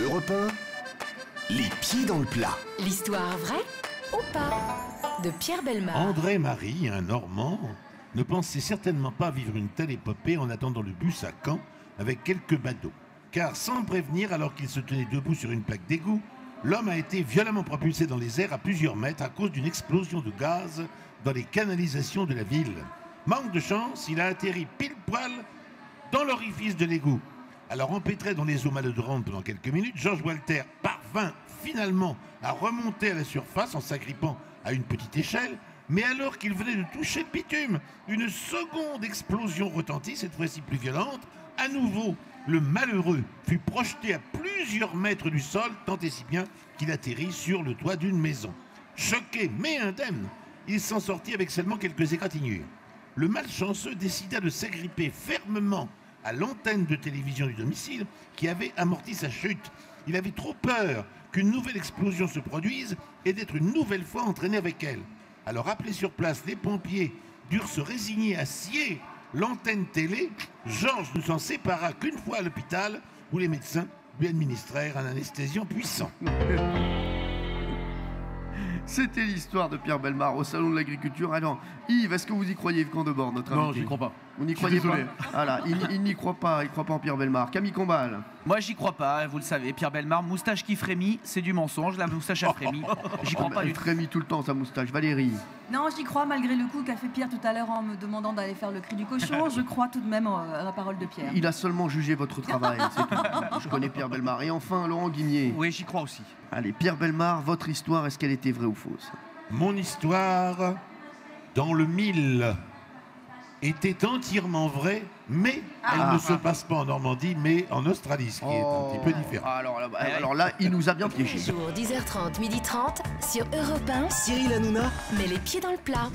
Europe 1, les pieds dans le plat. L'histoire vraie ou pas de Pierre Bellemare. André-Marie, un Normand, ne pensait certainement pas vivre une telle épopée en attendant le bus à Caen avec quelques badauds. Car sans prévenir, alors qu'il se tenait debout sur une plaque d'égout, l'homme a été violemment propulsé dans les airs à plusieurs mètres à cause d'une explosion de gaz dans les canalisations de la ville. Manque de chance, il a atterri pile poil dans l'orifice de l'égout. Alors empêtré dans les eaux malodorantes pendant quelques minutes, Georges Walter parvint finalement à remonter à la surface en s'agrippant à une petite échelle, mais alors qu'il venait de toucher le bitume, une seconde explosion retentit, cette fois-ci plus violente. À nouveau, le malheureux fut projeté à plusieurs mètres du sol, tant et si bien qu'il atterrit sur le toit d'une maison. Choqué mais indemne, il s'en sortit avec seulement quelques égratignures. Le malchanceux décida de s'agripper fermement à l'antenne de télévision du domicile qui avait amorti sa chute. Il avait trop peur qu'une nouvelle explosion se produise et d'être une nouvelle fois entraîné avec elle. Alors appelés sur place, les pompiers durent se résigner à scier l'antenne télé. Georges ne s'en sépara qu'une fois à l'hôpital où les médecins lui administrèrent un anesthésiant puissant. C'était l'histoire de Pierre Bellemare au Salon de l'Agriculture. Alors, Yves, est-ce que vous y croyez, Yves Candebord, notre invité? Non, j'y crois pas. Vous n'y croyez pas? Voilà, il n'y croit pas, il croit pas en Pierre Bellemare. Camille Combal. Moi, j'y crois pas, vous le savez. Pierre Bellemare, moustache qui frémit, c'est du mensonge. La moustache a frémi. J'y crois pas Elle du tout. frémit tout le temps, sa moustache. Valérie. Non, j'y crois malgré le coup qu'a fait Pierre tout à l'heure en me demandant d'aller faire le cri du cochon. Je crois tout de même à la parole de Pierre. Il a seulement jugé votre travail, c'est tout. Je connais Pierre Bellemare. Et enfin, Laurent Guimier. Oui, j'y crois aussi. Allez, Pierre Bellemare, votre histoire, est-ce qu'elle était vraie ou fausse? Mon histoire, dans le 1000, était entièrement vraie, mais elle ne se passe pas en Normandie, mais en Australie, ce qui est un petit peu différent. Alors là, il nous a bien piégés. Jour 10h30, 12h30 sur Europe 1. Cyril Hanouna, Mets les pieds dans le plat.